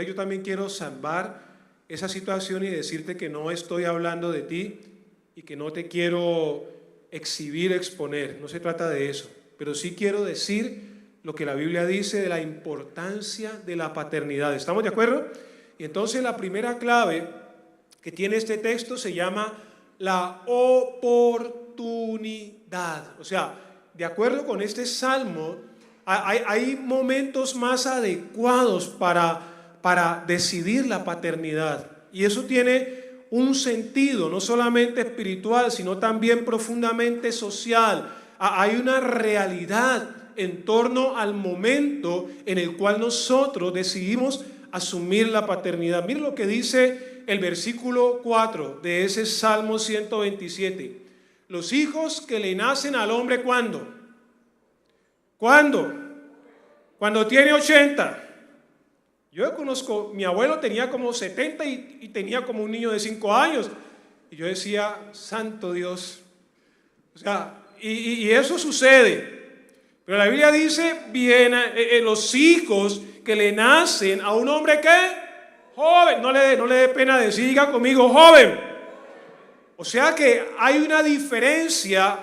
Yo también quiero salvar esa situación y decirte que no estoy hablando de ti y que no te quiero exhibir, exponer, no se trata de eso, pero sí quiero decir lo que la Biblia dice de la importancia de la paternidad. ¿Estamos de acuerdo? Y entonces la primera clave que tiene este texto se llama la oportunidad. O sea, de acuerdo con este salmo, hay momentos más adecuados para decidir la paternidad. Y eso tiene un sentido, no solamente espiritual, sino también profundamente social. Hay una realidad en torno al momento en el cual nosotros decidimos asumir la paternidad. Miren lo que dice el versículo 4 de ese Salmo 127. Los hijos que le nacen al hombre, ¿cuándo? ¿Cuándo? Cuando tiene 80. Yo conozco, mi abuelo tenía como 70 y tenía como un niño de 5 años. Y yo decía, santo Dios. O sea, y eso sucede. Pero la Biblia dice, bien, los hijos que le nacen a un hombre que joven, no le dé pena decir, diga conmigo, joven. O sea que hay una diferencia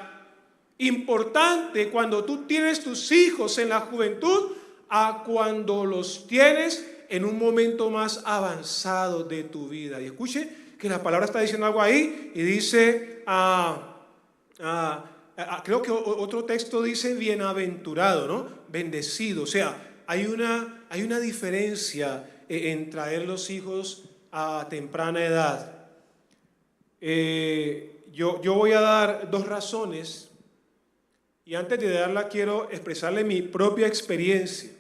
importante cuando tú tienes tus hijos en la juventud a cuando los tienes en un momento más avanzado de tu vida. Y escuche que la palabra está diciendo algo ahí y dice, creo que otro texto dice bienaventurado, ¿no? Bendecido. O sea, hay una diferencia en traer los hijos a temprana edad. Yo voy a dar dos razones y antes de darla quiero expresarle mi propia experiencia.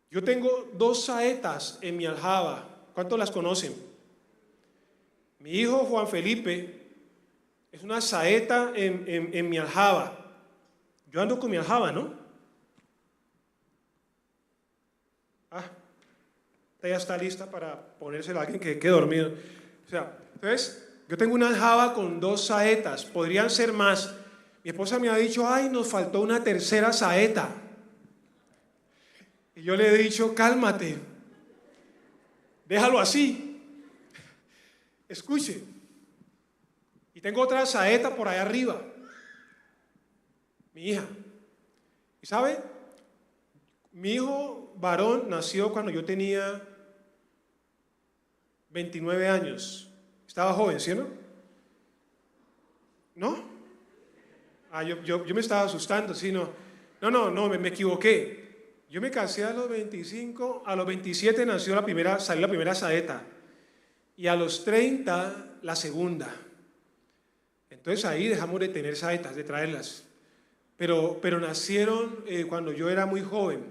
Yo tengo 2 saetas en mi aljaba. ¿Cuántos las conocen? Mi hijo Juan Felipe es una saeta en mi aljaba. Yo ando con mi aljaba, ¿no? Esta ya está lista para ponérsela a alguien que quede dormido. O sea, entonces, yo tengo una aljaba con 2 saetas. Podrían ser más. Mi esposa me ha dicho, ay, nos faltó una tercera saeta. Y yo le he dicho, cálmate, déjalo así. Escuche. Y tengo otra saeta por allá arriba. Mi hija. ¿Y sabe? Mi hijo varón nació cuando yo tenía 29 años. Estaba joven, ¿sí o no? ¿No? Yo me estaba asustando, ¿sí? No, me equivoqué. Yo me casé a los 25, a los 27 salió la primera saeta y a los 30 la segunda. Entonces ahí dejamos de tener saetas, de traerlas. Pero nacieron cuando yo era muy joven.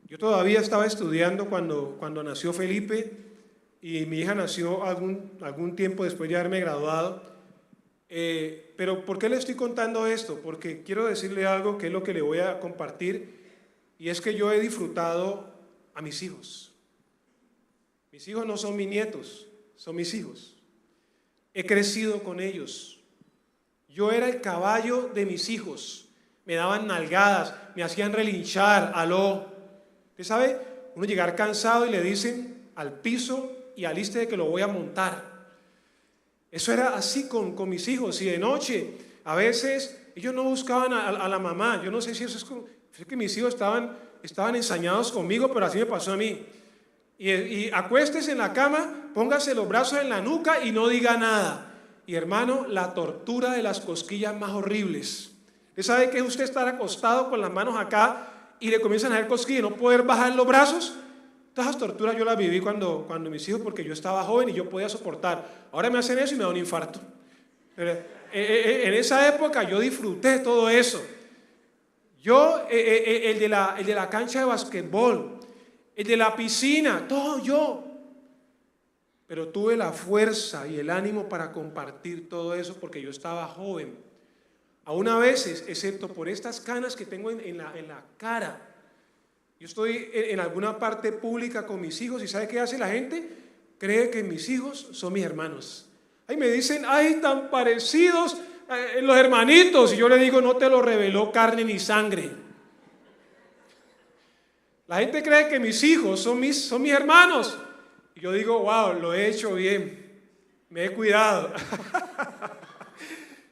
Yo todavía estaba estudiando cuando nació Felipe y mi hija nació algún tiempo después de haberme graduado. Pero ¿por qué le estoy contando esto? Porque quiero decirle algo que es lo que le voy a compartir. Y es que yo he disfrutado a mis hijos. Mis hijos no son mis nietos, son mis hijos. He crecido con ellos. Yo era el caballo de mis hijos. Me daban nalgadas, me hacían relinchar, aló. ¿Usted sabe? Uno llegar cansado y le dicen al piso y aliste de que lo voy a montar. Eso era así con mis hijos. Y de noche, a veces, ellos no buscaban a la mamá. Yo no sé si eso es que mis hijos estaban ensañados conmigo, pero así me pasó a mí. Y acuéstese en la cama, póngase los brazos en la nuca y no diga nada. Y hermano, la tortura de las cosquillas más horribles. ¿Usted sabe que es usted estar acostado con las manos acá y le comienzan a hacer cosquillas y no poder bajar los brazos? Todas esas torturas yo las viví cuando mis hijos, porque yo estaba joven y yo podía soportar. Ahora me hacen eso y me da un infarto. Pero, en esa época yo disfruté todo eso. Yo, el de la cancha de basquetbol, el de la piscina, todo yo. Pero tuve la fuerza y el ánimo para compartir todo eso porque yo estaba joven. Aún a veces, excepto por estas canas que tengo en la cara, yo estoy en alguna parte pública con mis hijos y ¿sabe qué hace la gente? Cree que mis hijos son mis hermanos. Ahí me dicen, ay, tan parecidos los hermanitos. Y yo le digo, no te lo reveló carne ni sangre. La gente cree que mis hijos son mis hermanos. Y yo digo, wow, lo he hecho bien, me he cuidado,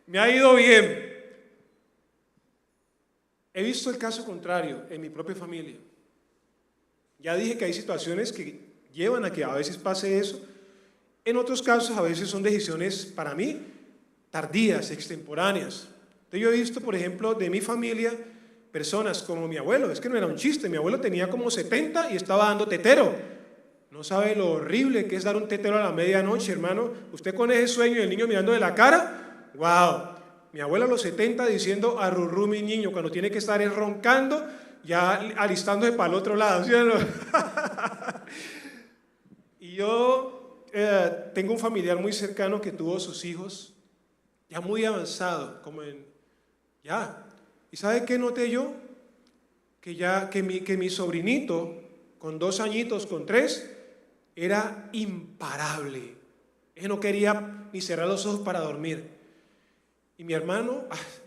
me ha ido bien. He visto el caso contrario en mi propia familia. Ya dije que hay situaciones que llevan a que a veces pase eso. En otros casos a veces son decisiones para mí tardías, extemporáneas. Entonces yo he visto, por ejemplo, de mi familia, personas como mi abuelo. Es que no era un chiste, mi abuelo tenía como 70 y estaba dando tetero. No sabe lo horrible que es dar un tetero a la medianoche, hermano. Usted con ese sueño y el niño mirando de la cara, wow. Mi abuelo a los 70 diciendo arrurrú mi niño, cuando tiene que estar roncando, ya alistándose para el otro lado, ¿sí o no? Y yo tengo un familiar muy cercano que tuvo sus hijos ya muy avanzado, ¿Y sabe qué noté yo? Que mi sobrinito, con 2 añitos, con 3, era imparable. Él no quería ni cerrar los ojos para dormir. Y mi hermano,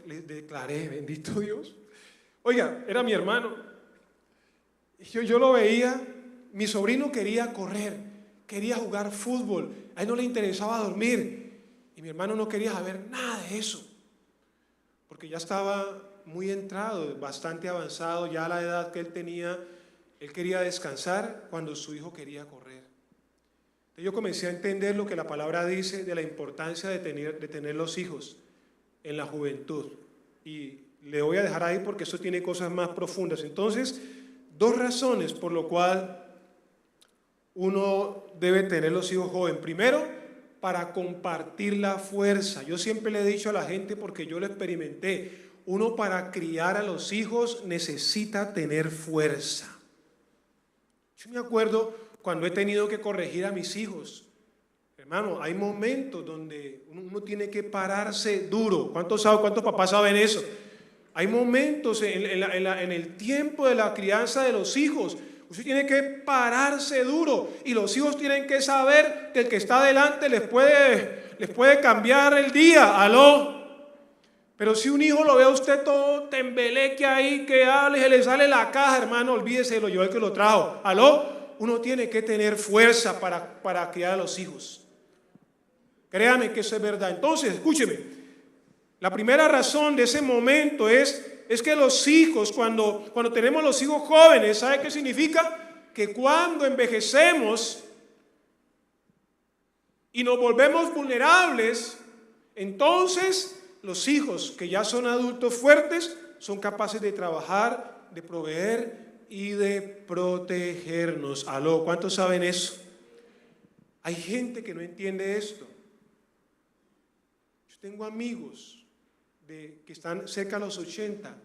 le declaré, bendito Dios. Oiga, era mi hermano. Yo lo veía, mi sobrino quería correr, quería jugar fútbol, a él no le interesaba dormir. Y mi hermano no quería saber nada de eso, porque ya estaba muy entrado, bastante avanzado, ya a la edad que él tenía, él quería descansar cuando su hijo quería correr. Entonces yo comencé a entender lo que la palabra dice de la importancia de tener los hijos en la juventud. Y le voy a dejar ahí porque eso tiene cosas más profundas. Entonces, 2 razones por lo cual uno debe tener los hijos jóvenes. Primero, para compartir la fuerza. Yo siempre le he dicho a la gente, porque yo lo experimenté, uno para criar a los hijos necesita tener fuerza. Yo me acuerdo cuando he tenido que corregir a mis hijos. Hermano, hay momentos donde uno tiene que pararse duro. ¿Cuántos papás saben eso? Hay momentos en el tiempo de la crianza de los hijos. Usted tiene que pararse duro y los hijos tienen que saber que el que está delante les puede cambiar el día. ¿Aló? Pero si un hijo lo ve a usted todo tembeleque ahí, que hable, se le sale la caja, hermano, olvídese, lo llevó el que lo trajo. ¿Aló? Uno tiene que tener fuerza para criar a los hijos. Créame que eso es verdad. Entonces, escúcheme, la primera razón de ese momento es que los hijos, cuando tenemos los hijos jóvenes, ¿sabe qué significa? Que cuando envejecemos y nos volvemos vulnerables, entonces los hijos que ya son adultos fuertes son capaces de trabajar, de proveer y de protegernos. ¿Aló? ¿Cuántos saben eso? Hay gente que no entiende esto. Tengo amigos que están cerca de los 80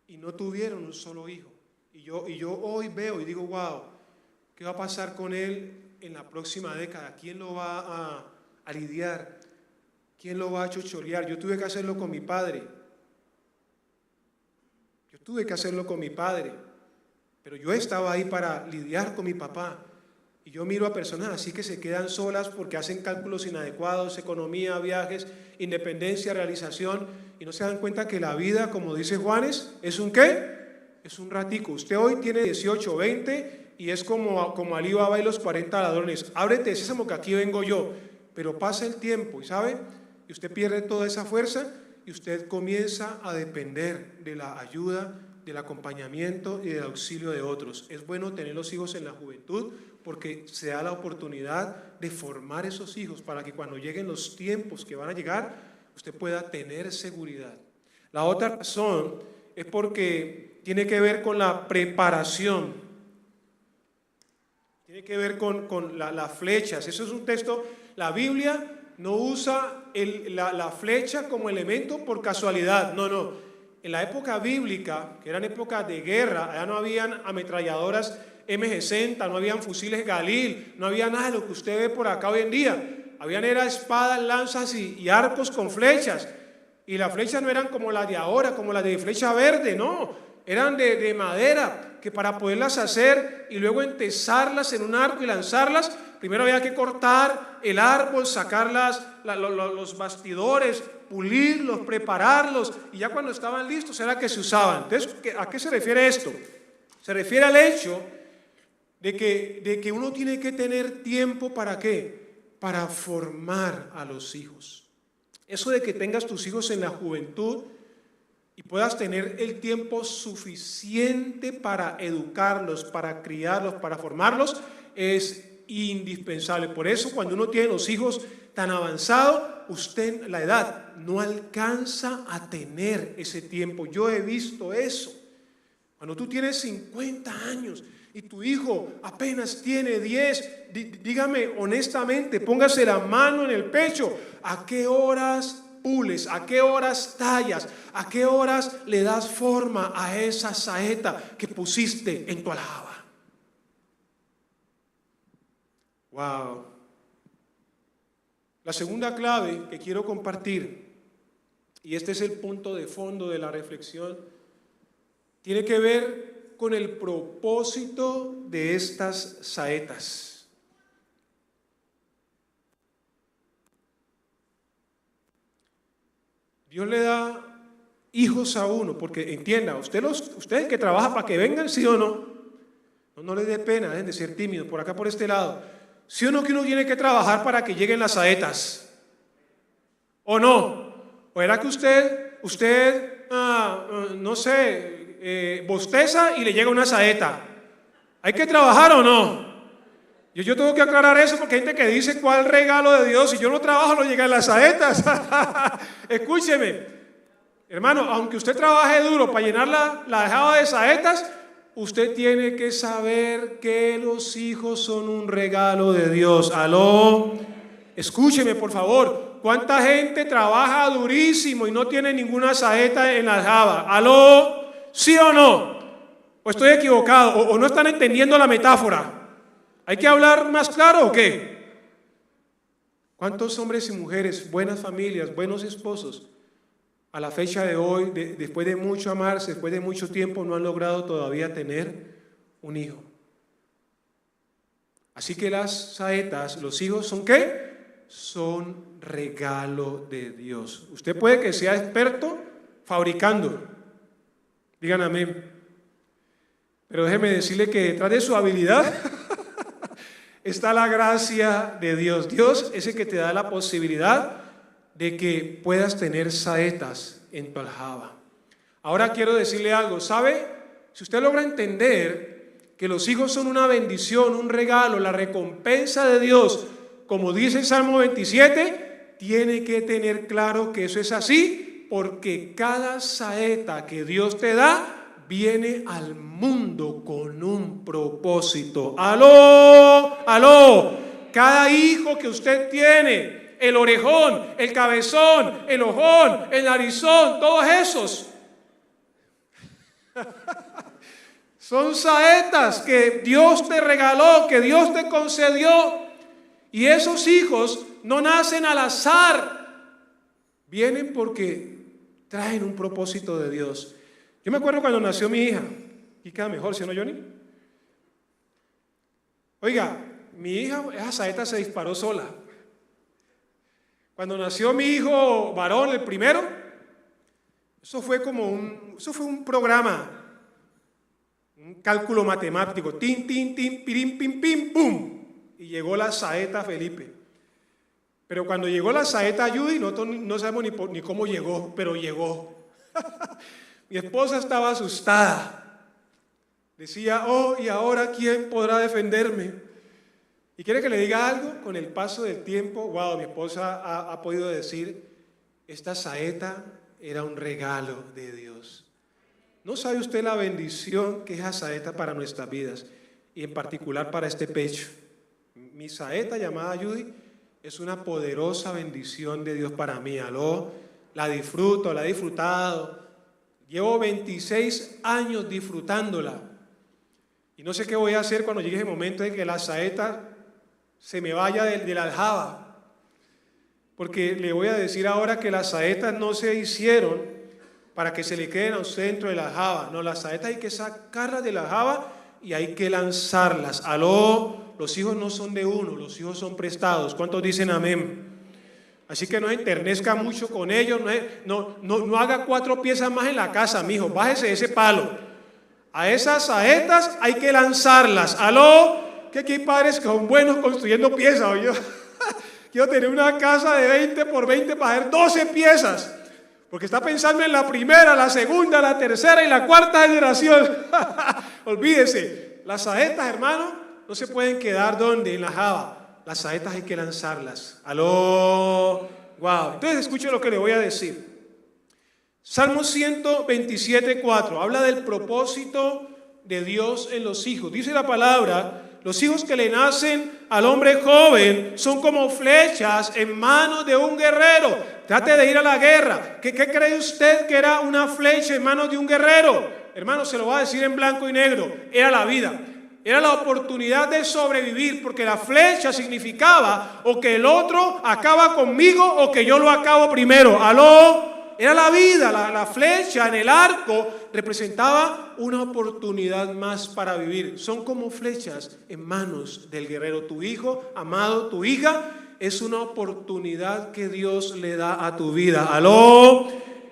y no tuvieron un solo hijo. Y yo hoy veo y digo, wow, ¿qué va a pasar con él en la próxima década? ¿Quién lo va a lidiar? ¿Quién lo va a chochorear? Yo tuve que hacerlo con mi padre. Pero yo estaba ahí para lidiar con mi papá. Y yo miro a personas así que se quedan solas porque hacen cálculos inadecuados, economía, viajes, independencia, realización, y no se dan cuenta que la vida, como dice Juanes, ¿es un qué? Es un ratico. Usted hoy tiene 18, 20 y es como Alí Baba y los 40 ladrones. Ábrete sésamo que aquí vengo yo. Pero pasa el tiempo, ¿y sabe? Y usted pierde toda esa fuerza y usted comienza a depender de la ayuda, del acompañamiento y del auxilio de otros. Es bueno tener los hijos en la juventud porque se da la oportunidad de formar esos hijos para que cuando lleguen los tiempos que van a llegar, usted pueda tener seguridad. La otra razón es porque tiene que ver con la preparación, tiene que ver con las flechas. Eso es un texto, la Biblia no usa la flecha como elemento por casualidad, no. En la época bíblica, que eran épocas de guerra, allá no habían ametralladoras M60, no habían fusiles Galil, no había nada de lo que usted ve por acá hoy en día. Habían espadas, lanzas y arcos con flechas. Y las flechas no eran como las de ahora, como las de flecha verde, no. Eran de madera, que para poderlas hacer y luego entesarlas en un arco y lanzarlas, primero había que cortar el árbol, sacar los bastidores, pulirlos, prepararlos, y ya cuando estaban listos era que se usaban. Entonces, ¿a qué se refiere esto? Se refiere al hecho de que uno tiene que tener tiempo ¿para qué? Para formar a los hijos. Eso de que tengas tus hijos en la juventud y puedas tener el tiempo suficiente para educarlos, para criarlos, para formarlos, es indispensable. Por eso cuando uno tiene los hijos tan avanzados, usted la edad no alcanza a tener ese tiempo. Yo he visto eso. Cuando tú tienes 50 años y tu hijo apenas tiene 10, dígame honestamente, póngase la mano en el pecho, ¿a qué horas pules? ¿A qué horas tallas? ¿A qué horas le das forma a esa saeta que pusiste en tu aljaba? Wow. La segunda clave que quiero compartir, y este es el punto de fondo de la reflexión, tiene que ver con el propósito de estas saetas. Dios le da hijos a uno, porque entienda, usted que trabaja para que vengan, ¿sí o no? No les dé pena, dejen de ser tímidos, por acá por este lado. ¿Sí o no que uno tiene que trabajar para que lleguen las saetas? ¿O no? ¿O era que usted no sé, bosteza y le llega una saeta? ¿Hay que trabajar o no? Yo tengo que aclarar eso porque hay gente que dice cuál regalo de Dios, si yo no trabajo no llegan las saetas. Escúcheme, hermano, aunque usted trabaje duro para llenar la aljaba de saetas, usted tiene que saber que los hijos son un regalo de Dios. ¿Aló? Escúcheme, por favor. ¿Cuánta gente trabaja durísimo y no tiene ninguna saeta en la aljaba? ¿Aló? ¿Sí o no? ¿O estoy equivocado? ¿O no están entendiendo la metáfora? ¿Hay que hablar más claro o qué? ¿Cuántos hombres y mujeres, buenas familias, buenos esposos, a la fecha de hoy, después de mucho amarse, después de mucho tiempo, no han logrado todavía tener un hijo? Así que las saetas, los hijos, ¿son qué? Son regalo de Dios. Usted puede que sea experto fabricando, digan amén, pero déjeme decirle que detrás de su habilidad está la gracia de Dios. Dios es el que te da la posibilidad de que puedas tener saetas en tu aljaba. Ahora quiero decirle algo, ¿sabe? Si usted logra entender que los hijos son una bendición, un regalo, la recompensa de Dios, como dice el Salmo 27, tiene que tener claro que eso es así, porque cada saeta que Dios te da viene al mundo con un propósito. ¡Aló! ¡Aló! Cada hijo que usted tiene, el orejón, el cabezón, el ojón, el narizón, todos esos son saetas que Dios te regaló, que Dios te concedió. Y esos hijos no nacen al azar, vienen porque traen un propósito de Dios. Yo me acuerdo cuando nació mi hija, y queda mejor, ¿sí o no, Johnny? Oiga, mi hija, esa saeta se disparó sola. Cuando nació mi hijo varón, el primero, eso fue un programa, un cálculo matemático, tin, tin, tin, pirim, pim, pim, pum, y llegó la saeta Felipe. Pero cuando llegó la saeta Judy, nosotros no sabemos ni cómo llegó, pero llegó. Mi esposa estaba asustada. Decía, oh, ¿y ahora quién podrá defenderme? ¿Y quiere que le diga algo? Con el paso del tiempo, wow, mi esposa ha podido decir, esta saeta era un regalo de Dios. ¿No sabe usted la bendición que es esa saeta para nuestras vidas? Y en particular para este pecho. Mi saeta llamada Judy es una poderosa bendición de Dios para mí. Aló, la disfruto, la he disfrutado. Llevo 26 años disfrutándola. Y no sé qué voy a hacer cuando llegue ese momento en que la saeta se me vaya de la aljaba. Porque le voy a decir ahora que las saetas no se hicieron para que se le queden a usted dentro de la aljaba. No, las saetas hay que sacarlas de la aljaba y hay que lanzarlas. Aló, los hijos no son de uno, los hijos son prestados. ¿Cuántos dicen amén? Así que no se enternezca mucho con ellos, no haga 4 piezas más en la casa, mijo, bájese de ese palo. A esas saetas hay que lanzarlas. ¿Aló? Que aquí hay padres que son buenos construyendo piezas. ¿O yo? Quiero tener una casa de 20 por 20 para hacer 12 piezas. Porque está pensando en la primera, la segunda, la tercera y la cuarta generación. Olvídese. Las saetas, hermano, no se pueden quedar donde, en la java. Las saetas hay que lanzarlas. ¿Aló? Wow. Entonces escuche lo que le voy a decir. Salmo 127:4 habla del propósito de Dios en los hijos. Dice la palabra: los hijos que le nacen al hombre joven son como flechas en manos de un guerrero. Trate de ir a la guerra. ¿Qué cree usted que era una flecha en manos de un guerrero? Hermano, se lo voy a decir en blanco y negro. Era la vida. Era la oportunidad de sobrevivir, porque la flecha significaba o que el otro acaba conmigo o que yo lo acabo primero. ¿Aló? Era la vida, la flecha en el arco representaba una oportunidad más para vivir. Son como flechas en manos del guerrero. Tu hijo, amado, tu hija, es una oportunidad que Dios le da a tu vida. ¿Aló?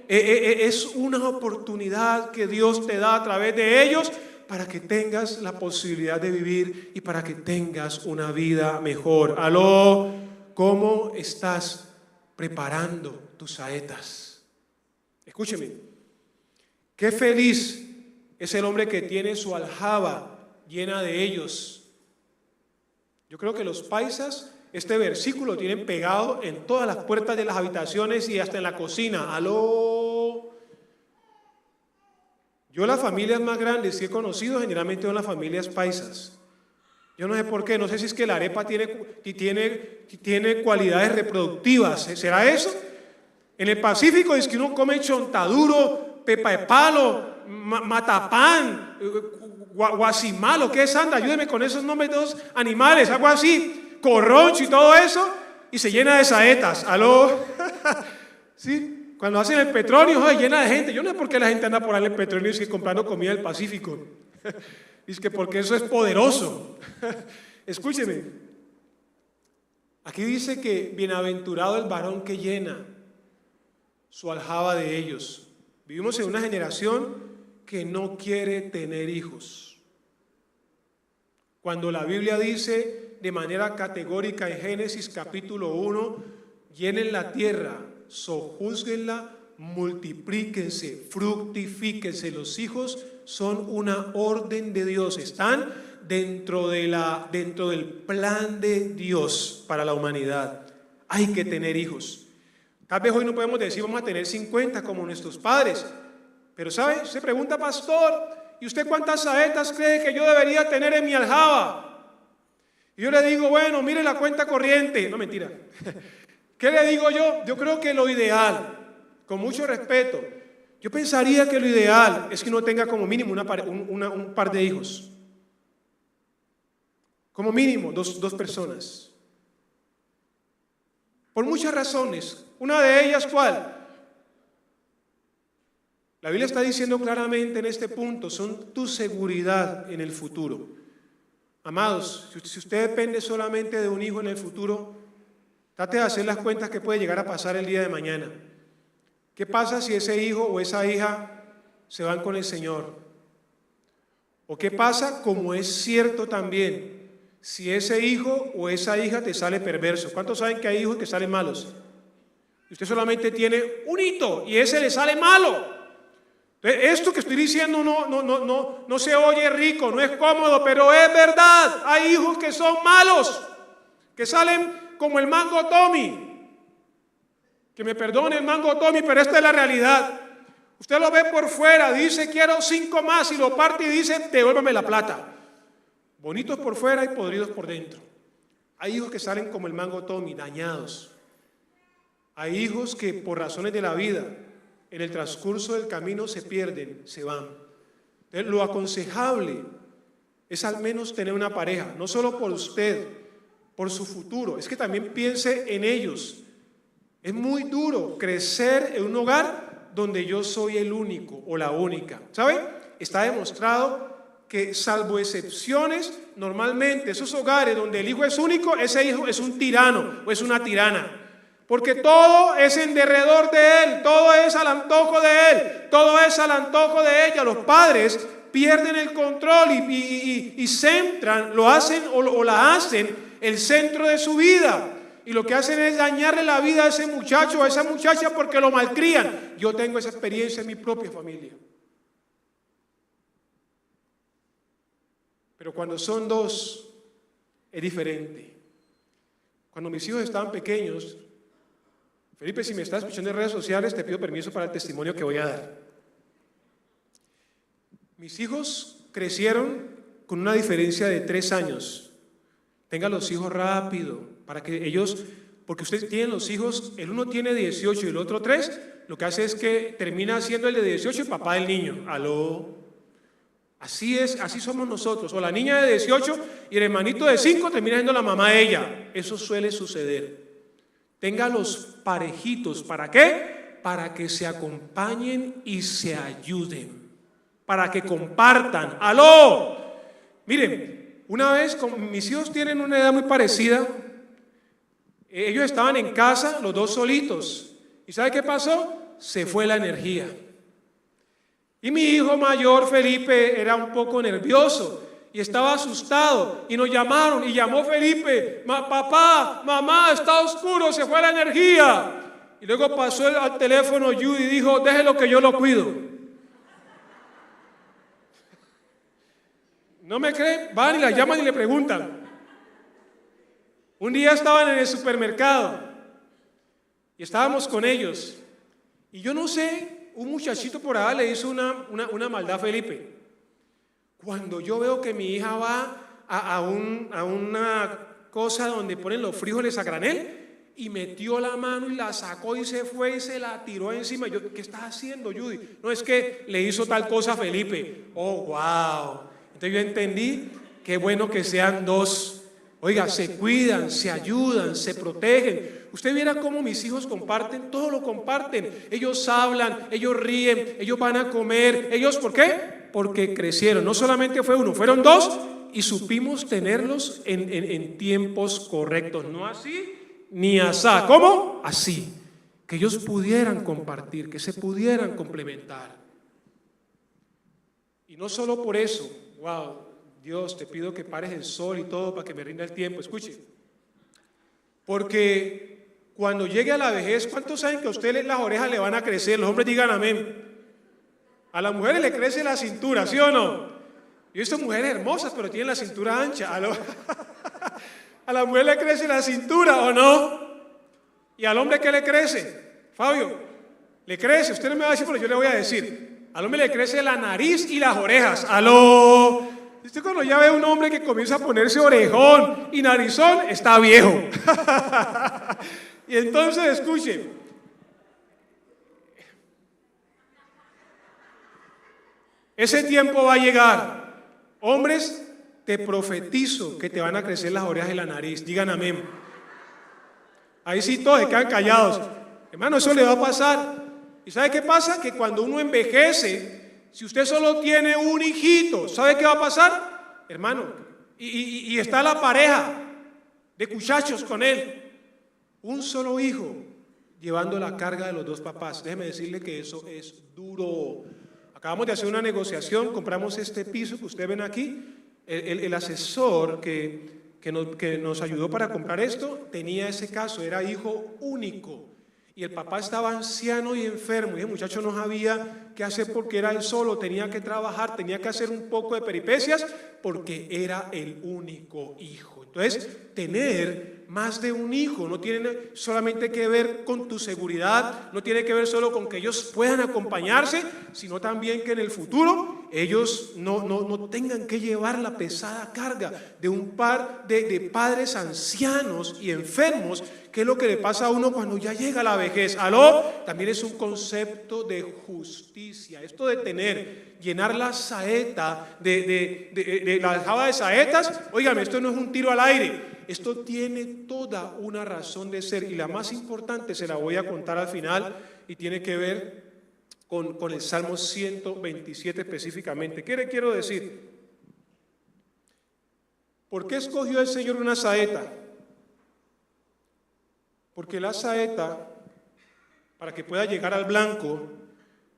Es una oportunidad que Dios te da a través de ellos para que tengas la posibilidad de vivir y para que tengas una vida mejor. ¿Aló? ¿Cómo estás preparando tus saetas? Escúcheme, qué feliz es el hombre que tiene su aljaba llena de ellos. Yo creo que los paisas este versículo lo tienen pegado en todas las puertas de las habitaciones y hasta en la cocina. ¡Aló! Yo las familias más grandes que he conocido generalmente son las familias paisas. Yo no sé por qué, no sé si es que la arepa tiene cualidades reproductivas. ¿Será eso? En el Pacífico es que uno come chontaduro, pepa de palo, matapán, guasimalo, ¿qué es, Sandra? Ayúdeme con esos nombres de los animales, algo así, corroncho y todo eso, y se llena de saetas. ¿Aló? ¿Sí? Cuando hacen el petróleo, ¡ay!, llena de gente. Yo no sé por qué la gente anda por ahí en el petróleo y es que comprando comida del Pacífico. Es que porque eso es poderoso. Escúcheme. Aquí dice que bienaventurado el varón que llena su aljaba de ellos. Vivimos en una generación que no quiere tener hijos. Cuando la Biblia dice de manera categórica en Génesis capítulo 1, llenen la tierra, sojúzguenla, multiplíquense, fructifíquense. Los hijos son una orden de Dios, están dentro del plan de Dios para la humanidad. Hay que tener hijos. Tal vez hoy no podemos decir vamos a tener 50 como nuestros padres, pero ¿sabe? Se pregunta, pastor, ¿y usted cuántas saetas cree que yo debería tener en mi aljaba? Y yo le digo, bueno, mire la cuenta corriente. No, mentira. ¿Qué le digo yo? Yo creo que lo ideal, con mucho respeto, yo pensaría que lo ideal es que uno tenga como mínimo un par de hijos. Como mínimo dos personas. Por muchas razones. Una de ellas, ¿cuál? La Biblia está diciendo claramente en este punto, son tu seguridad en el futuro. Amados, si usted depende solamente de un hijo en el futuro, trate de hacer las cuentas que puede llegar a pasar el día de mañana. ¿Qué pasa si ese hijo o esa hija se van con el Señor? ¿O qué pasa, como es cierto también, si ese hijo o esa hija te sale perverso? ¿Cuántos saben que hay hijos que salen malos? Y usted solamente tiene un hito y ese le sale malo. Entonces, esto que estoy diciendo no se oye rico, no es cómodo, pero es verdad. Hay hijos que son malos, que salen como el mango Tommy. Que me perdone el mango Tommy, pero esta es la realidad. Usted lo ve por fuera, dice quiero 5 más y lo parte y dice devuélvame la plata. Bonitos por fuera y podridos por dentro. Hay hijos que salen como el mango Tommy, dañados. Hay hijos que por razones de la vida, en el transcurso del camino se pierden, se van. Entonces, lo aconsejable es al menos tener una pareja, no solo por usted, por su futuro. Es que también piense en ellos. Es muy duro crecer en un hogar donde yo soy el único o la única. ¿Sabe? Está demostrado que salvo excepciones, normalmente esos hogares donde el hijo es único, ese hijo es un tirano o es una tirana. Porque todo es en derredor de él, todo es al antojo de él, todo es al antojo de ella. Los padres pierden el control y centran, lo hacen o la hacen el centro de su vida. Y lo que hacen es dañarle la vida a ese muchacho o a esa muchacha porque lo malcrían. Yo tengo esa experiencia en mi propia familia. Pero cuando son dos, es diferente. Cuando mis hijos estaban pequeños, Felipe, si me estás escuchando en redes sociales, te pido permiso para el testimonio que voy a dar. Mis hijos crecieron con una diferencia de 3 años. Tenga los hijos rápido, para que ellos, porque ustedes tienen los hijos, el uno tiene 18 y el otro 3, lo que hace es que termina siendo el de 18 el papá del niño. ¿Aló? Así es, así somos nosotros. O la niña de 18 y el hermanito de 5 termina siendo la mamá de ella. Eso suele suceder. Tenga los parejitos. ¿Para qué? Para que se acompañen y se ayuden. Para que compartan. ¡Aló! Miren, una vez, mis hijos tienen una edad muy parecida. Ellos estaban en casa, los dos solitos. ¿Y sabe qué pasó? Se fue la energía. Y mi hijo mayor, Felipe, era un poco nervioso y estaba asustado. Y nos llamaron y llamó Felipe. Papá, mamá, está oscuro, se fue la energía. Y luego pasó al teléfono Judy y dijo, déjelo que yo lo cuido. ¿No me creen? Van y la llaman y le preguntan. Un día estaban en el supermercado y estábamos con ellos. Y yo no sé, un muchachito por allá le hizo una maldad a Felipe. Cuando yo veo que mi hija va a una cosa donde ponen los frijoles a granel y metió la mano y la sacó y se fue y se la tiró encima. Yo, ¿qué estás haciendo, Judy? No, es que le hizo tal cosa a Felipe. Oh, wow. Entonces yo entendí, qué bueno que sean dos. Oiga, se cuidan, se ayudan, se protegen. Usted viera cómo mis hijos comparten, todo lo comparten. Ellos hablan, ellos ríen, ellos van a comer. ¿Ellos por qué? Porque crecieron. No solamente fue uno, fueron dos y supimos tenerlos en tiempos correctos. No así ni asá. ¿Cómo? Así. Que ellos pudieran compartir, que se pudieran complementar. Y no solo por eso, wow. Dios, te pido que pares el sol y todo para que me rinda el tiempo. Escuche, porque cuando llegue a la vejez, ¿cuántos saben que a ustedes las orejas le van a crecer? Los hombres digan amén. A las mujeres le crece la cintura, ¿sí o no? Yo he visto mujeres hermosas, pero tienen la cintura ancha. A la mujer le crece la cintura, ¿o no? ¿Y al hombre qué le crece? Fabio, le crece, usted no me va a decir, pero yo le voy a decir. Al hombre le crece la nariz y las orejas. ¡Aló! Usted cuando ya ve a un hombre que comienza a ponerse orejón y narizón, está viejo. Y entonces, escuche. Ese tiempo va a llegar. Hombres, te profetizo que te van a crecer las orejas y la nariz. Digan amén. Ahí sí todos se quedan callados. Hermano, eso le va a pasar. ¿Y sabe qué pasa? Que cuando uno envejece, si usted solo tiene un hijito, ¿sabe qué va a pasar? Hermano, y está la pareja de muchachos con él. Un solo hijo llevando la carga de los dos papás. Déjeme decirle que eso es duro. Acabamos de hacer una negociación, compramos este piso que ustedes ven aquí. El asesor que nos ayudó para comprar esto tenía ese caso, era hijo único. Y el papá estaba anciano y enfermo, y el muchacho no sabía qué hacer porque era él solo, tenía que trabajar, tenía que hacer un poco de peripecias porque era el único hijo. Entonces, tener más de un hijo no tiene solamente que ver con tu seguridad, no tiene que ver solo con que ellos puedan acompañarse, sino también que en el futuro ellos no tengan que llevar la pesada carga de un par de padres ancianos y enfermos, que es lo que le pasa a uno cuando ya llega a la vejez. ¿Aló? También es un concepto de justicia. Esto de llenar la saeta, de la aljaba de saetas, óigame, esto no es un tiro al aire. Esto tiene toda una razón de ser, y la más importante se la voy a contar al final, y tiene que ver con el Salmo 127 específicamente. ¿Qué le quiero decir? ¿Por qué escogió el Señor una saeta? Porque la saeta, para que pueda llegar al blanco,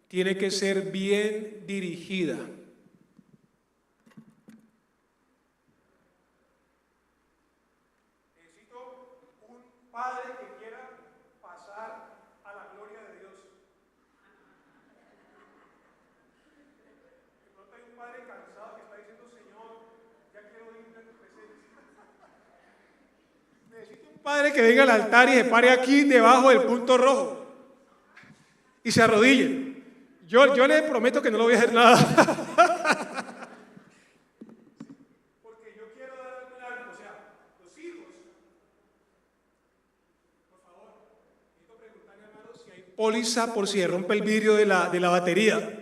tiene que ser bien dirigida. Padre que venga al altar y se pare aquí debajo del punto rojo y se arrodille. Yo le prometo que no le voy a hacer nada. Porque yo quiero dar el blanco, o sea, los hijos. Por favor, necesito preguntarle, hermano, si hay póliza por si se rompe el vidrio de la batería.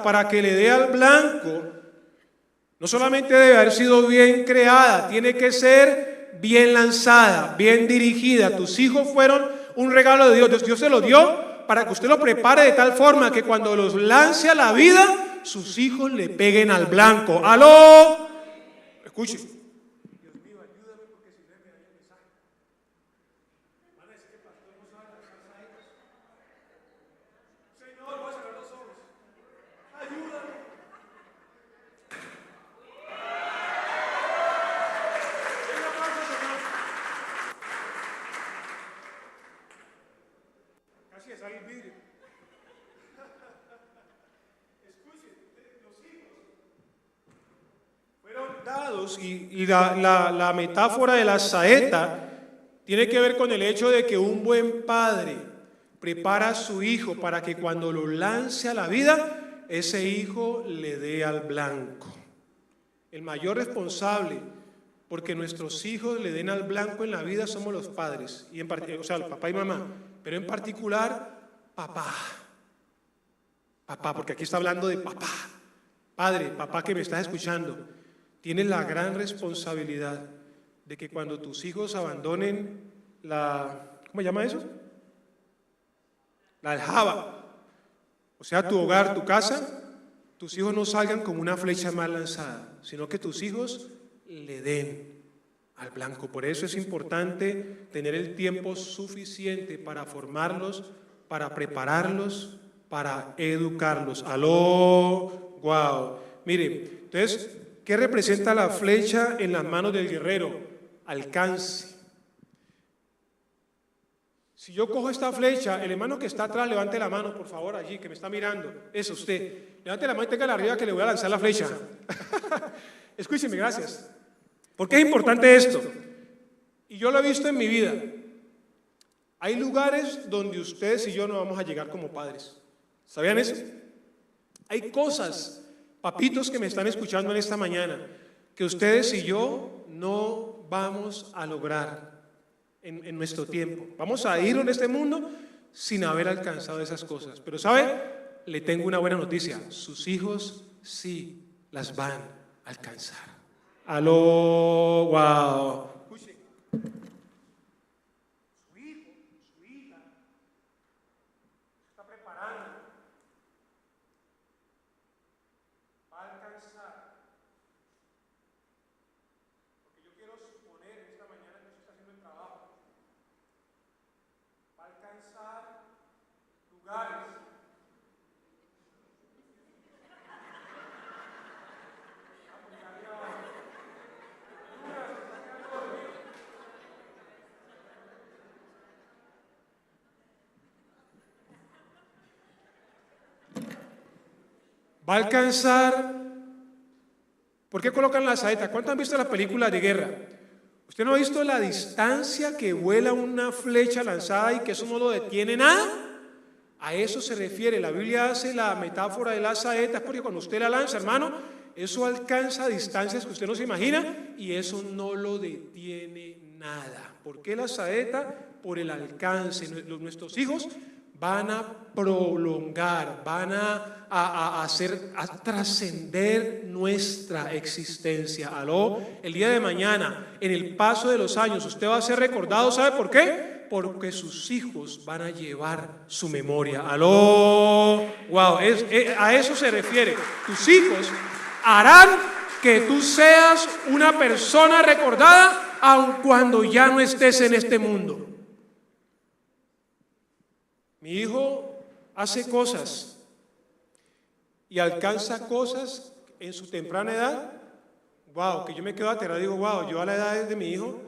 Para que le dé al blanco, no solamente debe haber sido bien creada, tiene que ser bien lanzada, bien dirigida. Tus hijos fueron un regalo de Dios. Dios se los dio para que usted lo prepare de tal forma que cuando los lance a la vida, sus hijos le peguen al blanco. ¡Aló! Escuche. Dios mío, ayúdame porque si no me da el mensaje. Van a decir que pastor no sabe lanzar saetas. Señor, voy a cerrar los ojos. Ayúdame. Casi le sale el vidrio. Escuchen, los hijos fueron dados y la metáfora de la saeta tiene que ver con el hecho de que un buen padre prepara a su hijo para que cuando lo lance a la vida, ese hijo le dé al blanco. El mayor responsable porque nuestros hijos le den al blanco en la vida somos los padres, o sea, el papá y mamá, pero en particular papá. Papá, porque aquí está hablando de papá. Padre, papá que me estás escuchando, tienes la gran responsabilidad de que cuando tus hijos abandonen ¿cómo se llama eso? La aljaba, o sea, tu hogar, tu casa, tus hijos no salgan con una flecha mal lanzada, sino que tus hijos le den al blanco. Por eso es importante tener el tiempo suficiente para formarlos, para prepararlos, para educarlos. ¡Aló! ¡Guau! Mire, entonces, ¿qué representa la flecha en las manos del guerrero? Alcance. Si yo cojo esta flecha, el hermano que está atrás, levante la mano, por favor, allí, que me está mirando. Eso, usted. Levante la mano y téngala arriba que le voy a lanzar la flecha. Escúcheme, gracias. ¿Por qué es importante esto? Y yo lo he visto en mi vida. Hay lugares donde ustedes y yo no vamos a llegar como padres. ¿Sabían eso? Hay cosas, papitos que me están escuchando en esta mañana, que ustedes y yo no vamos a lograr en nuestro tiempo. Vamos a ir en este mundo sin haber alcanzado esas cosas. Pero ¿sabe? Le tengo una buena noticia. Sus hijos sí las van a alcanzar. ¡Aló! ¡Wow! Escuchen. Su hijo, su hija, está preparando. Va a alcanzar. Porque yo quiero suponer en esta mañana que usted está haciendo el trabajo. Va a alcanzar lugares. Va a alcanzar. ¿Por qué colocan la saeta? ¿Cuántos han visto las películas de guerra? ¿Usted no ha visto la distancia que vuela una flecha lanzada y que eso no lo detiene nada? A eso se refiere. La Biblia hace la metáfora de la saeta, es porque cuando usted la lanza, hermano, eso alcanza distancias que usted no se imagina y eso no lo detiene nada. ¿Por qué la saeta? Por el alcance. Nuestros hijos van a prolongar, van a trascender nuestra existencia. ¿Aló? El día de mañana, en el paso de los años, usted va a ser recordado, ¿sabe por qué? Porque sus hijos van a llevar su memoria. ¿Aló? Wow, a eso se refiere. Tus hijos harán que tú seas una persona recordada aun cuando ya no estés en este mundo. Mi hijo hace cosas y alcanza cosas en su temprana edad, wow, que yo me quedo aterrado y digo, wow, yo a la edad de mi hijo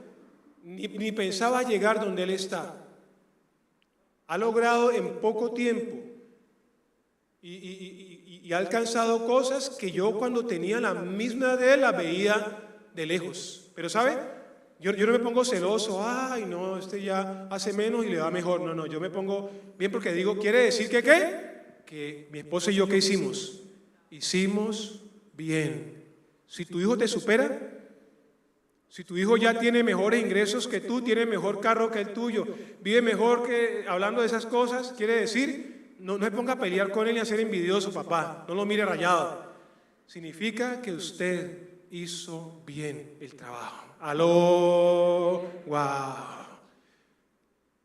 ni pensaba llegar donde él está. Ha logrado en poco tiempo y ha alcanzado cosas que yo cuando tenía la misma edad de él las veía de lejos. Pero ¿sabe? Yo no me pongo celoso, ay no, este ya hace menos y le va mejor. No, no, yo me pongo bien porque digo, ¿quiere decir que qué? Que mi esposa y yo, ¿qué hicimos? Hicimos bien. Si tu hijo te supera, si tu hijo ya tiene mejores ingresos que tú, tiene mejor carro que el tuyo, vive mejor que, hablando de esas cosas, quiere decir, no se ponga a pelear con él y a ser envidioso, papá, no lo mire rayado. Significa que usted hizo bien el trabajo. ¡Aló! ¡Wow!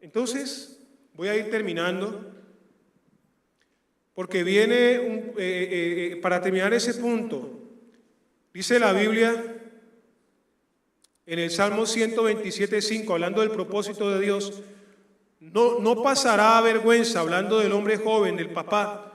Entonces, voy a ir terminando, porque viene, para terminar ese punto, dice la Biblia en el Salmo 127:5, hablando del propósito de Dios, no pasará vergüenza, hablando del hombre joven, del papá,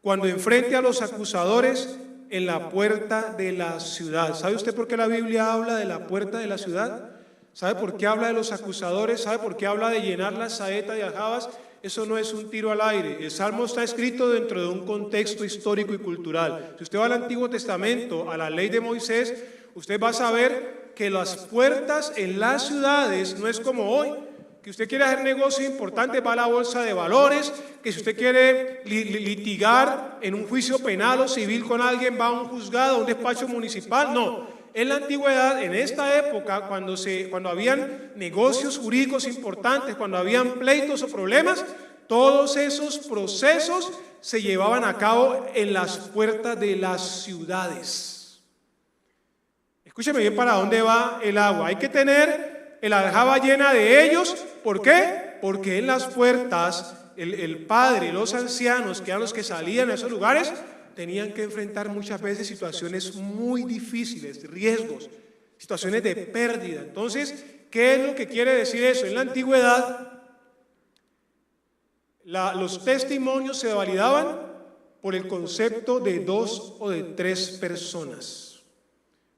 cuando enfrente a los acusadores en la puerta de la ciudad. ¿Sabe usted por qué la Biblia habla de la puerta de la ciudad? ¿Sabe por qué habla de los acusadores? ¿Sabe por qué habla de llenar la saeta de aljabas? Eso no es un tiro al aire. El Salmo está escrito dentro de un contexto histórico y cultural. Si usted va al Antiguo Testamento, a la ley de Moisés, usted va a saber que las puertas en las ciudades no es como hoy, que usted quiere hacer negocio importante, va a la bolsa de valores, que si usted quiere litigar en un juicio penal o civil con alguien, va a un juzgado, a un despacho municipal. No, en la antigüedad, en esta época, cuando habían negocios jurídicos importantes, cuando habían pleitos o problemas, todos esos procesos se llevaban a cabo en las puertas de las ciudades. Escúcheme bien para dónde va el agua. Hay que tener el aljaba llena de ellos. ¿Por qué? Porque en las puertas el padre y los ancianos, que eran los que salían a esos lugares, tenían que enfrentar muchas veces situaciones muy difíciles, riesgos, situaciones de pérdida. Entonces, ¿qué es lo que quiere decir eso? En la antigüedad, los testimonios se validaban por el concepto de 2 o de 3 personas.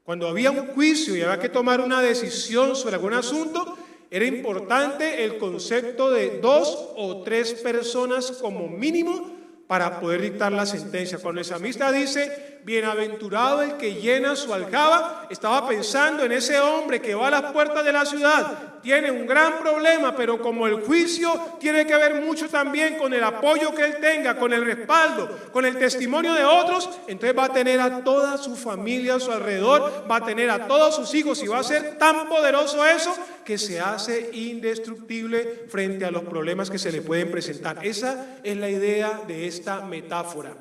Cuando había un juicio y había que tomar una decisión sobre algún asunto, era importante el concepto de 2 o 3 personas como mínimo para poder dictar la sentencia. Cuando el salmista dice, bienaventurado el que llena su aljaba, estaba pensando en ese hombre que va a las puertas de la ciudad, tiene un gran problema, pero como el juicio tiene que ver mucho también con el apoyo que él tenga, con el respaldo, con el testimonio de otros, entonces va a tener a toda su familia a su alrededor, va a tener a todos sus hijos y va a ser tan poderoso eso que se hace indestructible frente a los problemas que se le pueden presentar. Esa es la idea de esta metáfora,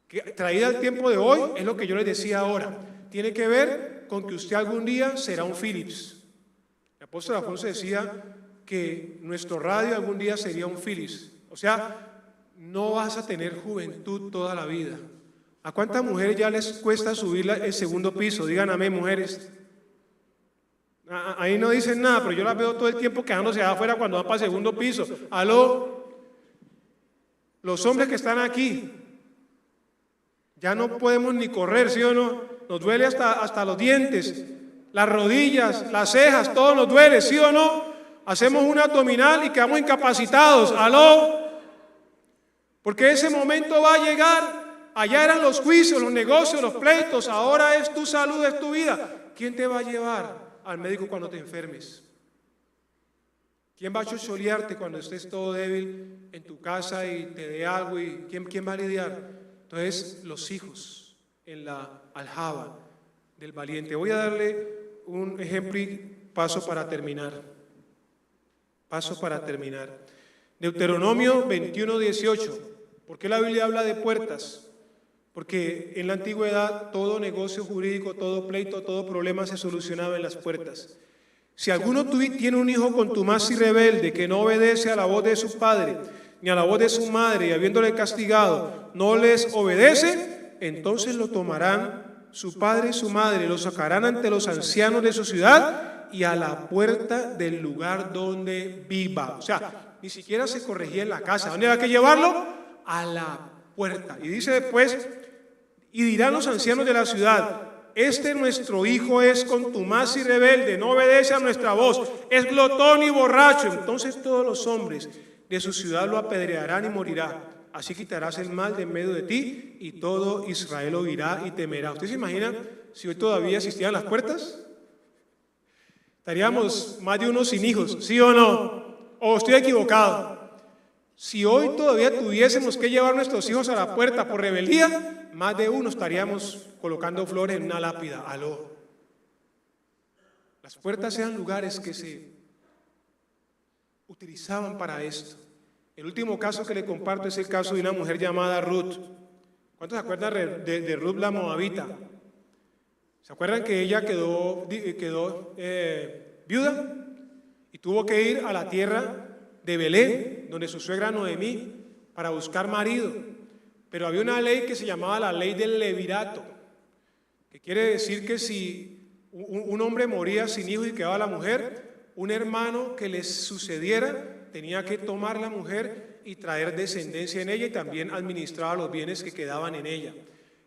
que traída al tiempo de hoy, es lo que yo les decía ahora, tiene que ver con que usted algún día será un Philips. El apóstol Alfonso decía que nuestro radio algún día sería un Philips. O sea, no vas a tener juventud toda la vida. ¿A cuántas mujeres ya les cuesta subir el segundo piso? Digan amén, mujeres. Ahí no dicen nada, pero yo las veo todo el tiempo quedándose afuera cuando van para el segundo piso. Aló, los hombres que están aquí, ya no podemos ni correr, ¿sí o no? Nos duele hasta los dientes, las rodillas, las cejas, todo nos duele, ¿sí o no? Hacemos un abdominal y quedamos incapacitados. Aló, porque ese momento va a llegar. Allá eran los juicios, los negocios, los pleitos, ahora es tu salud, es tu vida. ¿Quién te va a llevar al médico cuando te enfermes? ¿Quién va a chocholearte cuando estés todo débil en tu casa y te dé algo? ¿Y quién va a lidiar? Entonces, los hijos en la aljaba del valiente. Voy a darle un ejemplo y paso para terminar. Paso para terminar. Deuteronomio 21:18. ¿Por qué la Biblia habla de puertas? Porque en la antigüedad todo negocio jurídico, todo pleito, todo problema se solucionaba en las puertas. Si alguno tiene un hijo contumaz y rebelde que no obedece a la voz de su padre ni a la voz de su madre y habiéndole castigado no les obedece, entonces lo tomarán su padre y su madre, lo sacarán ante los ancianos de su ciudad y a la puerta del lugar donde viva. O sea, ni siquiera se corregía en la casa. ¿Dónde había que llevarlo? A la puerta. Y dice después, y dirán los ancianos de la ciudad, este nuestro hijo es contumaz y rebelde, no obedece a nuestra voz, es glotón y borracho. Entonces todos los hombres de su ciudad lo apedrearán y morirá. así quitarás el mal de en medio de ti, y todo Israel oirá y temerá. ¿Usted se imagina si hoy todavía existieran las puertas? Estaríamos más de uno sin hijos, ¿sí o no? ¿O estoy equivocado? Si hoy todavía tuviésemos que llevar nuestros hijos a la puerta por rebeldía, más de uno estaríamos colocando flores en una lápida. Aló. Las puertas eran lugares que se utilizaban para esto. El último caso que le comparto es el caso de una mujer llamada Ruth. ¿Cuántos se acuerdan de Ruth la Moabita? ¿Se acuerdan que ella quedó viuda y tuvo que ir a la tierra de Belén, donde su suegra Noemí, para buscar marido? Pero había una ley que se llamaba la ley del levirato, que quiere decir que si un hombre moría sin hijos y quedaba la mujer, un hermano que les sucediera tenía que tomar la mujer y traer descendencia en ella, y también administraba los bienes que quedaban en ella.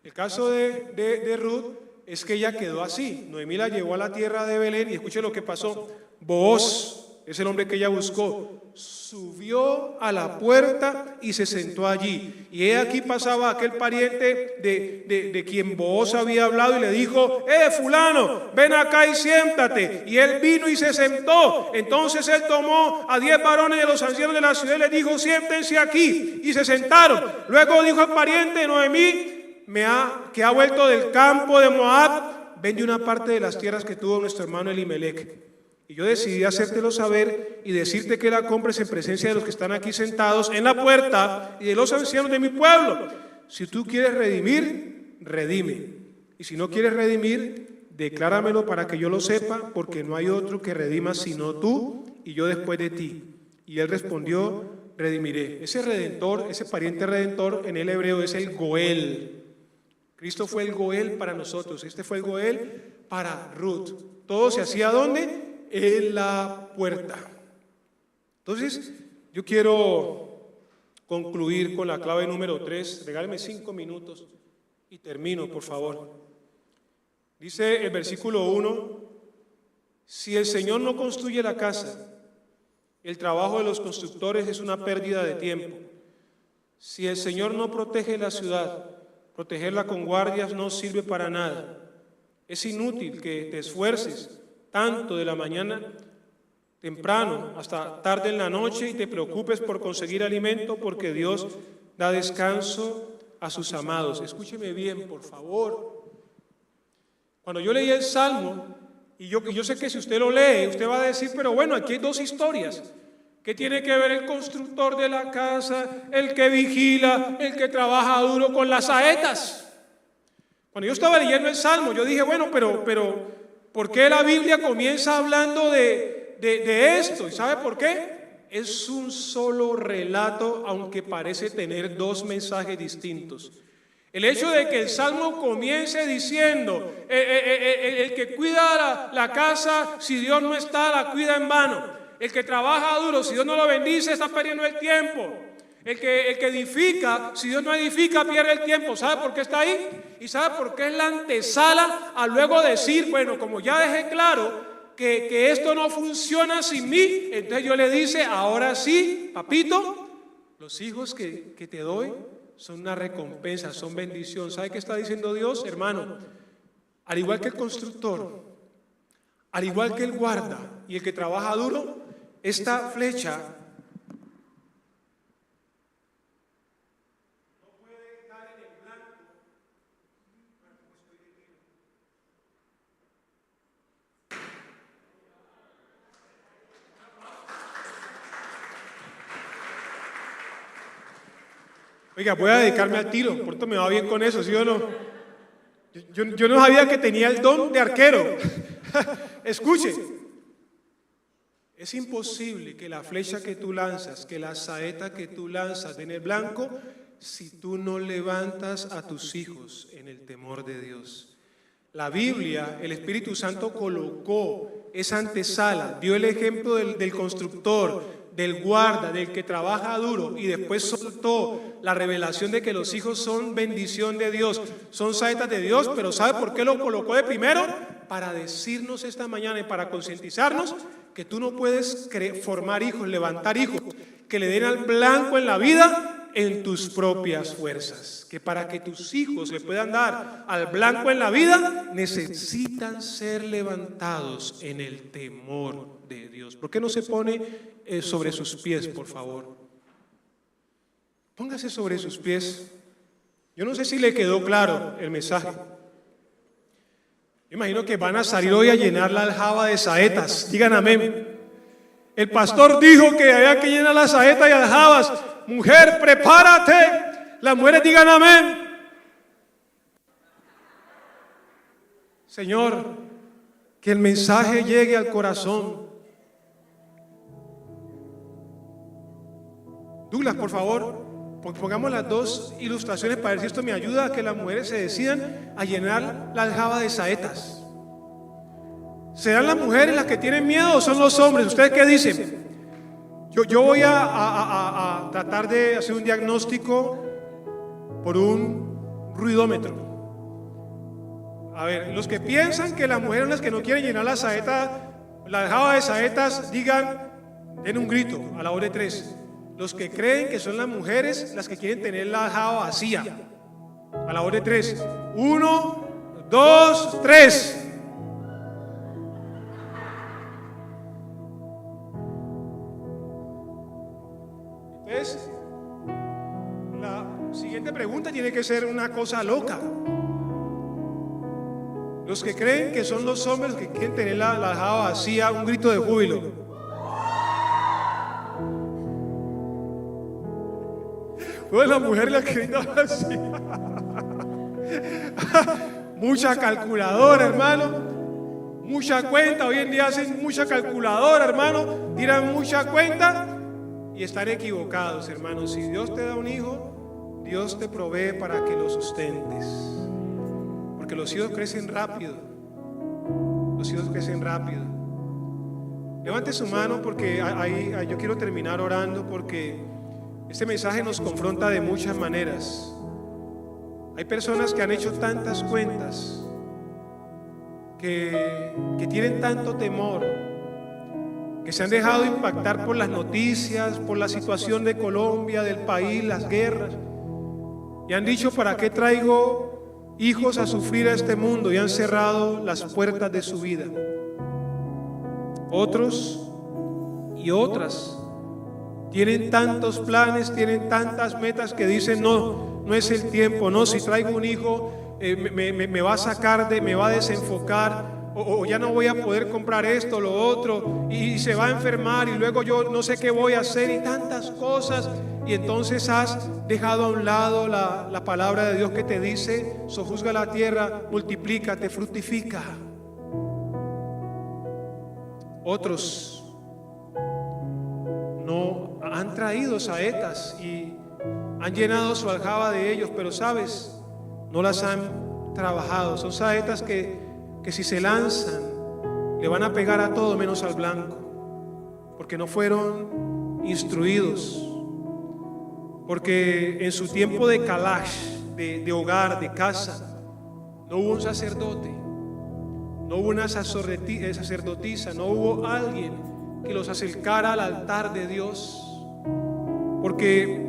El caso de Ruth es que ella quedó así. Noemí la llevó a la tierra de Belén y escuche lo que pasó. Booz es el hombre que ella buscó, subió a la puerta y se sentó allí. Y aquí pasaba aquel pariente de quien Booz había hablado y le dijo: fulano, ven acá y siéntate. Y él vino y se sentó. Entonces él tomó a 10 varones de los ancianos de la ciudad y les dijo: siéntense aquí. Y se sentaron. Luego dijo el pariente de Noemí, que ha vuelto del campo de Moab, vende una parte de las tierras que tuvo nuestro hermano Elimelec. Y yo decidí hacértelo saber y decirte que la compres en presencia de los que están aquí sentados en la puerta y de los ancianos de mi pueblo. Si tú quieres redimir, redime. Y si no quieres redimir, decláramelo para que yo lo sepa, porque no hay otro que redima sino tú y yo después de ti. Y él respondió: redimiré. Ese redentor, ese pariente redentor en el hebreo es el Goel. Cristo fue el Goel para nosotros. Este fue el Goel para Ruth. Todo se hacía ¿dónde? En la puerta. Entonces, yo quiero concluir con la clave número 3. Regáleme 5 minutos y termino, por favor. Dice el versículo 1: si el Señor no construye la casa, el trabajo de los constructores es una pérdida de tiempo. Si el Señor no protege la ciudad, protegerla con guardias no sirve para nada. Es inútil que te esfuerces tanto de la mañana temprano hasta tarde en la noche y te preocupes por conseguir alimento, porque Dios da descanso a sus amados. Escúcheme bien, por favor. Cuando yo leí el Salmo, y yo sé que si usted lo lee, usted va a decir: pero bueno, aquí hay 2 historias. ¿Qué tiene que ver el constructor de la casa, el que vigila, el que trabaja duro con las saetas? Cuando yo estaba leyendo el Salmo, yo dije: bueno, pero ¿por qué la Biblia comienza hablando de esto? ¿Y sabe por qué? Es un solo relato, aunque parece tener 2 mensajes distintos. El hecho de que el Salmo comience diciendo: el que cuida la casa, si Dios no está, la cuida en vano. El que trabaja duro, si Dios no lo bendice, está perdiendo el tiempo. El que edifica, si Dios no edifica, pierde el tiempo. ¿Sabe por qué está ahí? ¿Y sabe por qué es la antesala a luego decir: bueno, como ya dejé claro que esto no funciona sin mí, entonces yo le dice: ahora sí, papito, los hijos que te doy son una recompensa, son bendición. ¿Sabe qué está diciendo Dios, hermano? Al igual que el constructor, al igual que el guarda y el que trabaja duro, esta flecha no puede caer en el blanco. Oiga, voy a dedicarme al tiro, por esto me va bien con eso, ¿sí o no? Yo no sabía que tenía el don de arquero. Escuche, es imposible que la flecha que tú lanzas, que la saeta que tú lanzas den el blanco, si tú no levantas a tus hijos en el temor de Dios. La Biblia, el Espíritu Santo colocó esa antesala, dio el ejemplo del constructor, del guarda, del que trabaja duro, y después soltó la revelación de que los hijos son bendición de Dios, son saetas de Dios. Pero ¿sabe por qué lo colocó de primero? Para decirnos esta mañana y para concientizarnos que tú no puedes formar hijos, levantar hijos que le den al blanco en la vida en tus propias fuerzas. Que para que tus hijos le puedan dar al blanco en la vida, necesitan ser levantados en el temor de Dios. ¿Por qué no se pone sobre sus pies, por favor? Póngase sobre sus pies. Yo no sé si le quedó claro el mensaje. Imagino que van a salir hoy a llenar la aljaba de saetas. Digan amén. El pastor dijo que había que llenar las saetas y aljabas. Mujer, prepárate. Las mujeres digan amén. Señor, que el mensaje llegue al corazón. Douglas, por favor, pongamos las dos ilustraciones para ver si esto me ayuda a que las mujeres se decidan a llenar la aljaba de saetas. ¿Serán las mujeres las que tienen miedo o son los hombres? ¿Ustedes qué dicen? Yo voy a tratar de hacer un diagnóstico por un ruidómetro. A ver, los que piensan que las mujeres son las que no quieren llenar la saeta, la aljaba de saetas, digan, den un grito a la hora de 3. Los que creen que son las mujeres las que quieren tener la aljaba vacía, a la hora de 3. 1, 2, 3. Entonces, la siguiente pregunta tiene que ser una cosa loca. Los que creen que son los hombres que quieren tener la aljaba vacía, un grito de júbilo. Pues la mujer la quiere vacía. Mucha calculadora, hermano. Mucha cuenta. Hoy en día hacen mucha calculadora, hermano. Tiran mucha cuenta y están equivocados, hermano. Si Dios te da un hijo, Dios te provee para que lo sustentes. Porque los hijos crecen rápido. Los hijos crecen rápido. Levante su mano porque ahí yo quiero terminar orando porque este mensaje nos confronta de muchas maneras. Hay personas que han hecho tantas cuentas, que tienen tanto temor, que se han dejado impactar por las noticias, por la situación de Colombia, del país, las guerras, y han dicho: ¿para qué traigo hijos a sufrir a este mundo? Y han cerrado las puertas de su vida. Otros y otras tienen tantos planes, tienen tantas metas que dicen: no es el tiempo, no, si traigo un hijo me va a sacar, me va a desenfocar, o ya no voy a poder comprar esto, lo otro, y se va a enfermar, y luego yo no sé qué voy a hacer, y tantas cosas. Y entonces has dejado a un lado la palabra de Dios que te dice: sojuzga la tierra, multiplícate, fructifica. Otros no han traído saetas y han llenado su aljaba de ellos, pero sabes, no las han trabajado. Son saetas que si se lanzan le van a pegar a todo menos al blanco, porque no fueron instruidos, porque en su tiempo de calash, de hogar, de casa, no hubo un sacerdote, no hubo una sacerdotisa, no hubo alguien que los acercara al altar de Dios, porque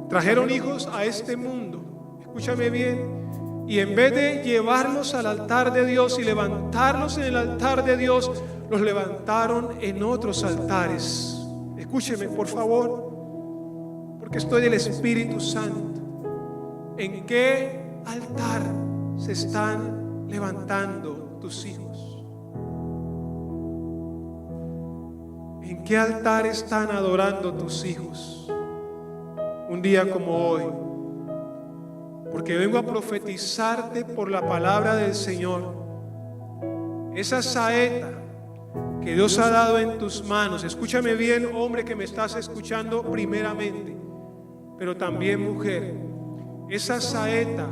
trajeron hijos a este mundo, escúchame bien, y en vez de llevarlos al altar de Dios y levantarlos en el altar de Dios, los levantaron en otros altares. Escúcheme, por favor, porque estoy del Espíritu Santo. ¿En qué altar se están levantando tus hijos? ¿En qué altar están adorando tus hijos? Un día como hoy, porque vengo a profetizarte por la palabra del Señor. Esa saeta que Dios ha dado en tus manos, escúchame bien, hombre que me estás escuchando primeramente, pero también mujer, esa saeta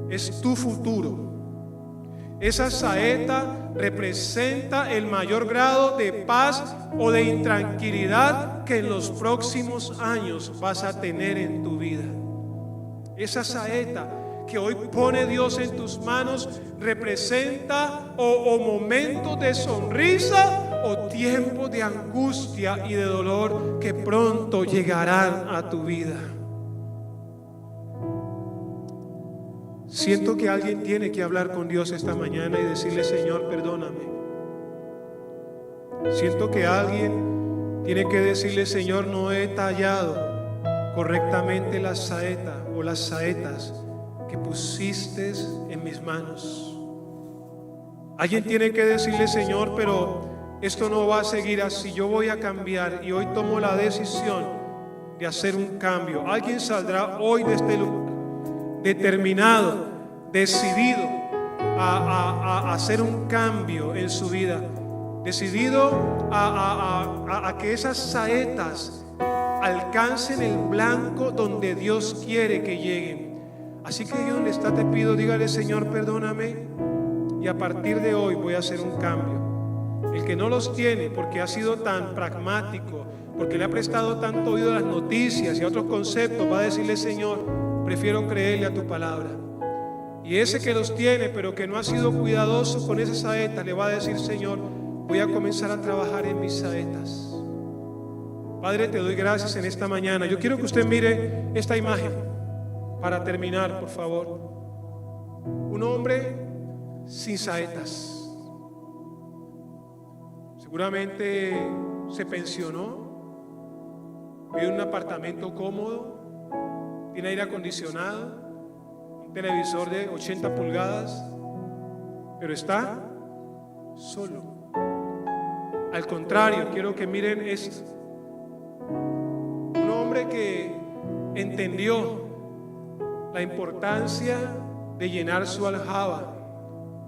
es tu futuro. Esa saeta representa el mayor grado de paz o de intranquilidad que en los próximos años vas a tener en tu vida. Esa saeta que hoy pone Dios en tus manos representa o momentos de sonrisa o tiempos de angustia y de dolor que pronto llegarán a tu vida. Siento que alguien tiene que hablar con Dios esta mañana y decirle: Señor, perdóname. Siento que alguien tiene que decirle: Señor, no he tallado correctamente la saeta o las saetas que pusiste en mis manos. Alguien tiene que decirle: Señor, pero esto no va a seguir así, yo voy a cambiar y hoy tomo la decisión de hacer un cambio. Alguien saldrá hoy de este lugar determinado, decidido a hacer un cambio en su vida, decidido a que esas saetas alcancen el blanco donde Dios quiere que lleguen. Así que ahí donde está, te pido, dígale: Señor, perdóname, y a partir de hoy voy a hacer un cambio. El que no los tiene porque ha sido tan pragmático, porque le ha prestado tanto oído a las noticias y a otros conceptos, va a decirle: Señor, prefiero creerle a tu palabra. Y ese que los tiene pero que no ha sido cuidadoso con esas saetas, le va a decir: Señor, voy a comenzar a trabajar en mis saetas. Padre, te doy gracias en esta mañana. Yo quiero que usted mire esta imagen para terminar, por favor. Un hombre sin saetas. Seguramente se pensionó, vive en un apartamento cómodo, tiene aire acondicionado, un televisor de 80 pulgadas, pero está solo. Al contrario, quiero que miren esto. Un hombre que entendió la importancia de llenar su aljaba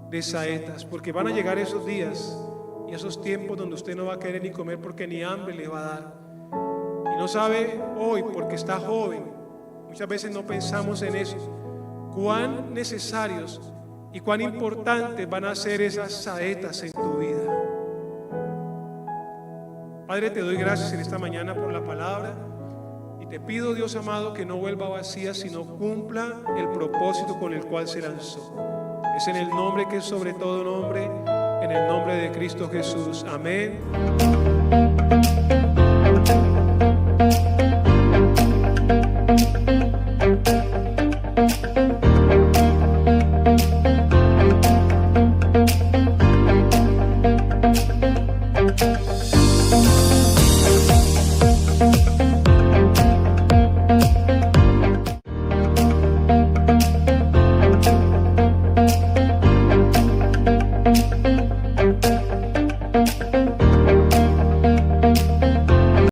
de saetas, porque van a llegar esos días y esos tiempos donde usted no va a querer ni comer porque ni hambre le va a dar. Y no sabe hoy, porque está joven, muchas veces no pensamos en eso, cuán necesarios y cuán importantes van a ser esas saetas en tu vida. Padre, te doy gracias en esta mañana por la palabra y te pido, Dios amado, que no vuelva vacía, sino cumpla el propósito con el cual se lanzó. Es en el nombre que es sobre todo nombre, en el nombre de Cristo Jesús. Amén.